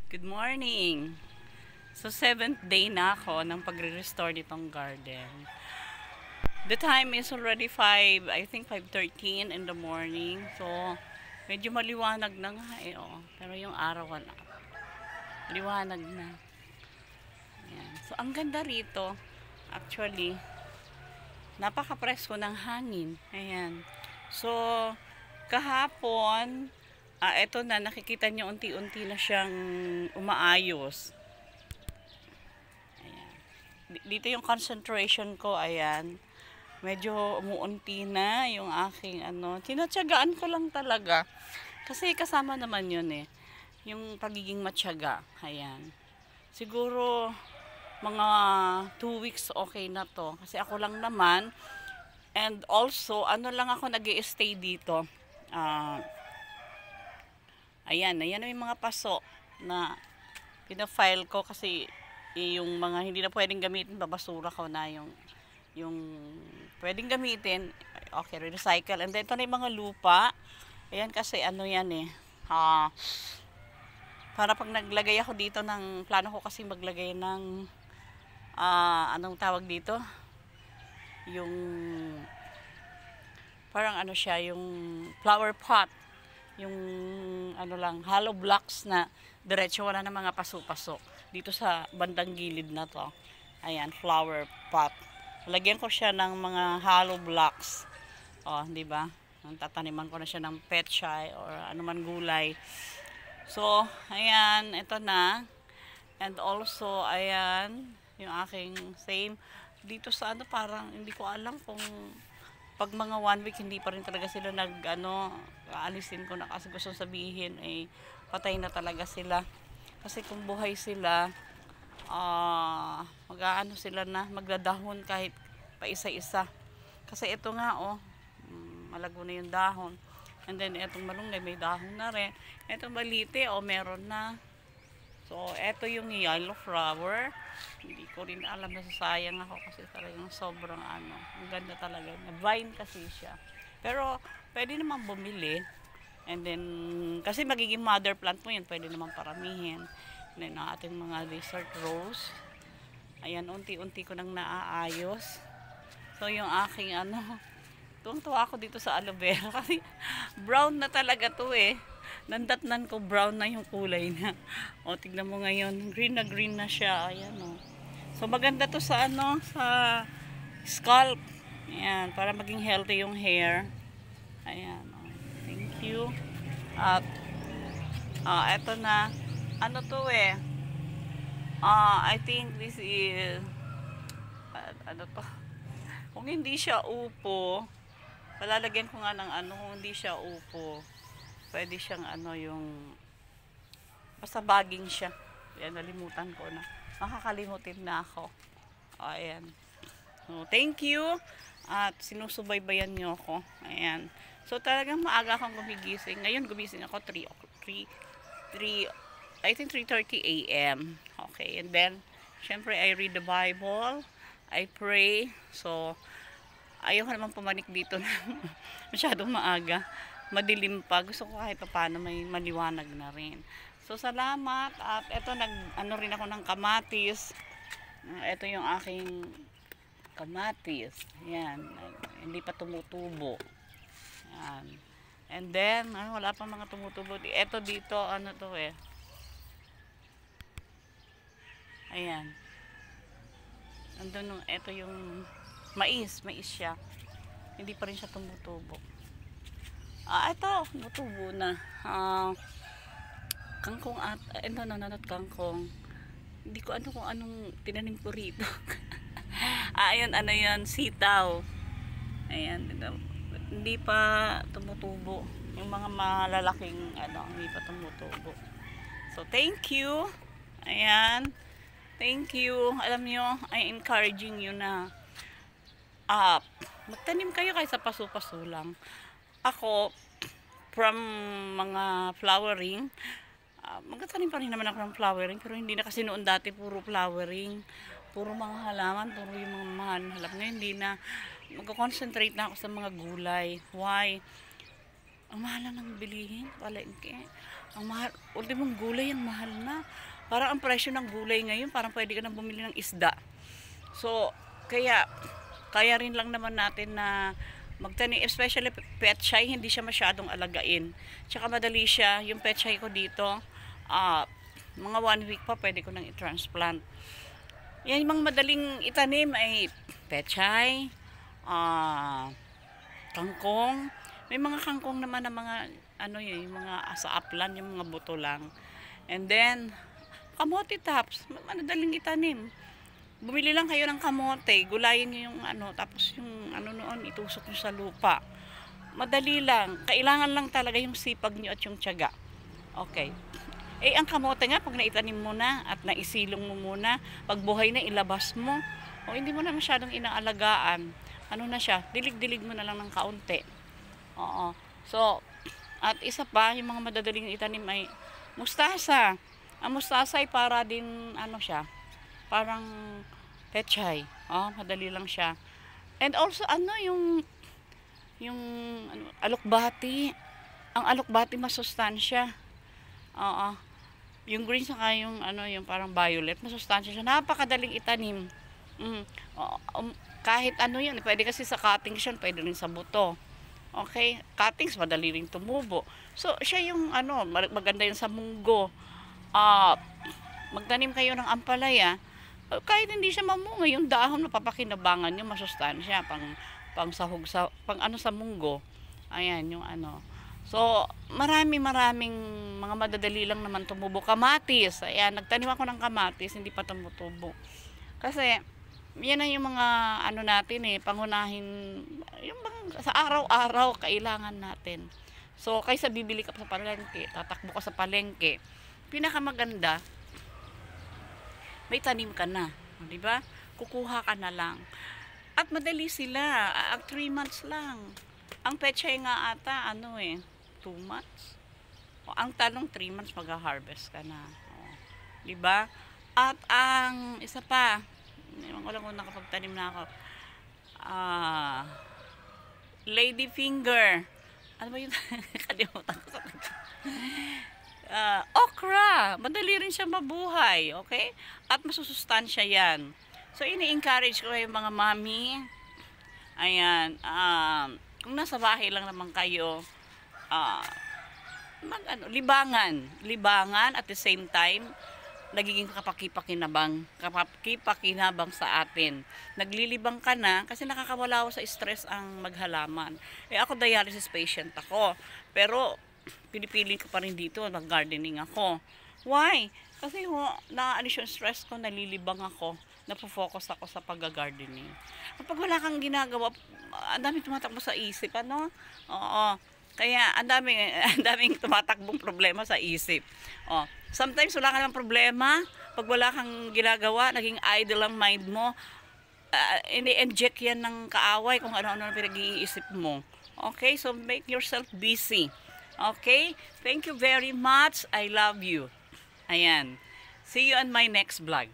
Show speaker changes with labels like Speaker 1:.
Speaker 1: Good morning! So, 7th day na ako ng pagre-restore nitong garden. The time is already 5, I think 5:13 in the morning. So, medyo maliwanag na nga oh. Pero yung araw wala. Liwanag na. Ayan. So, ang ganda rito. Actually, napaka-presko ng hangin. Ayan. So, kahapon, eto na, nakikita nyo unti-unti na siyang umaayos. Ayan. Dito yung concentration ko, ayan. Medyo umuunti na yung aking tinatyagaan ko lang talaga. Kasi kasama naman yun yung pagiging matyaga. Ayan. Siguro, mga 2 weeks okay na to. Kasi ako lang naman. And also, lang ako nag-i-stay dito. Ayan yung mga paso na pina-file ko kasi yung mga hindi na pwedeng gamitin, babasura ko na yung pwedeng gamitin, okay, recycle. And then ito na yung mga lupa. Ayan kasi yan para pag naglagay ako dito plano ko kasi maglagay ng anong tawag dito? Yung parang siya, yung flower pot. Yung hollow blocks na diretso, wala na mga paso-paso dito sa bandang gilid na to. Ayan, flower pot. Lagyan ko siya ng mga hollow blocks. Di ba? Tataniman ko na siya ng pechay or anuman gulay. So, ayan, ito na. And also, ayan, yung aking same dito sa parang hindi ko alam kung pag mga 1 week hindi pa rin talaga sila aalisin ko na kasi gusto sabihin patay na talaga sila. Kasi kung buhay sila, sila na magdadahon kahit pa isa-isa. Kasi ito nga malago na yung dahon. And then etong malunggay may dahon na rin. Etong balite meron na. So eto yung yellow flower. Hindi ko rin alam, nasasayang ako kasi talagang sobrang ang ganda talaga. Vine kasi siya. Pero pwede naman bumili. And then kasi magiging mother plant mo yan, pwede naman paramihin. And then ang ating mga desert rose. Ayan, unti-unti ko nang naaayos. So yung aking tuwang-tuwa ako dito sa aloe vera kasi brown na talaga to nandatnan ko, brown na yung kulay na. Tignan mo ngayon, green na siya. Ayan So maganda to sa sa scalp. Ayan, para maging healthy yung hair. Ayan Thank you. At eto na. To I think this is to. Kung hindi siya upo, palalagyan ko nga ng kung hindi siya upo, pwede siyang yung basta baging siya. Ayan, nalimutan ko na. Makakalimutin na ako. Ayan. So, thank you. At sinusubaybayan nyo ako. Ayan. So, talagang maaga akong gumigising. Ngayon, gumising ako 3, I think 3:30 a.m. Okay. And then, syempre, I read the Bible. I pray. So, ayaw ko naman pumanik dito na masyadong maaga. Madilim pa. Gusto ko kahit paano may maliwanag na rin. So, salamat. At eto, rin ako ng kamatis. Ito yung aking kamatis. Yan. Hindi pa tumutubo. Yan. And then, wala pa mga tumutubo. Ito dito, to Ayan. Andun, ito yung mais siya. Hindi pa rin siya tumutubo. Ito, tumutubo na. Kangkong kangkong. Hindi ko kung anong tinanim ko rito. Ayun, yan, sitaw. Ayan, hindi pa tumutubo. Yung mga malalaking, hindi pa tumutubo. So, thank you. Ayan. Thank you. Alam nyo, I encouraging you na magtanim kayo kaysa paso-paso lang. Ako, from mga flowering, magtatanim pa rin naman ako ng flowering, pero hindi na kasi noon dati puro flowering, puro mga halaman, puro yung mga halaman. Ngayon hindi na, mag-concentrate na ako sa mga gulay. Why? Ang mahal ng bilihin, palengke. Ang mahal, ultimong gulay ang mahal na. Parang ang presyo ng gulay ngayon, parang pwede ka nang bumili ng isda. So, kaya rin lang naman natin na magtanim, especially petchay, hindi siya masyadong alagain. Tsaka madali siya, yung petchay ko dito, mga 1 week pa pwede ko nang i-transplant. Yan, yung mga madaling itanim ay petchay, kangkong. May mga kangkong naman na mga ano yun, yung mga sa upland, yung mga buto lang. And then kamote tops, madaling itanim. Bumili lang kayo ng kamote, gulayin niyo yung ano, tapos yung ano noon itusok niyo sa lupa. Madali lang, kailangan lang talaga yung sipag niyo at yung tiyaga. Okay. Ang kamote nga, pag naitanim mo na at naisilong mo muna, pag buhay na ilabas mo, o hindi mo na masyadong inaalagaan, ano na siya, dilig-dilig mo na lang ng kaunti. Oo. So, at isa pa, yung mga madadaling itanim ay mustasa. Ang mustasa ay para din, ano siya, parang pechay. Madali lang siya. And also, yung alokbati. Ang alokbati masustansya. Oo. Yung green saka yung yung parang violet, masustansya siya. Napakadaling itanim. Kahit ano yun, pwede kasi sa cuttings yun, pwede rin sa buto. Okay, cuttings madali ring tumubo. So, siya yung maganda yun sa munggo. Magtanim kayo ng ampalaya. Kahit hindi siya mamunga, yung dahon napapakinabangan nyo, masustansya pang sahog sa munggo. Ayan, yung So, maraming mga madadali lang naman tumubo. Kamatis. Ayan, nagtanim ako ng kamatis, hindi pa tumutubo. Kasi yan na yung mga natin pangunahin, yung sa araw-araw kailangan natin. So, kaysa bibili ka sa palengke, tatakbo ka sa palengke, pinakamaganda, may tanim ka na. Di ba? Kukuha ka na lang. At madali sila. 3 months lang. Ang pechay nga ata, 2 months. Ang tanong, 3 months mag-harvest ka na. Di ba? At ang isa pa, wala ko nakapagtanim na ako. Lady finger. Ano ba yun? Kalimutan ko sa okra. Madali rin siya mabuhay. Okay? At masusustansya yan. So, ini-encourage ko yung mga mami. Ayan. Kung nasa bahay lang naman kayo, libangan at the same time, nagiging kapakipakinabang sa atin. Naglilibang ka na kasi nakakawala sa stress ang maghalaman. Ako dialysis patient ako. Pero pinipiling ko pa rin dito, nag-gardening ako. Why? Kasi na-alis yung stress ko, nalilibang ako, napofocus ako sa pag-gardening. Kapag wala kang ginagawa, ang daming tumatakbo sa isip, Oo. Kaya ang daming tumatakbong problema sa isip. Sometimes wala ka ng problema, pag wala kang ginagawa, naging idle ang mind mo, ini-inject yan ng kaaway kung ano-ano pinag-iisip mo. Okay, so make yourself busy. Okay, thank you very much. I love you. Ayan. See you on my next vlog.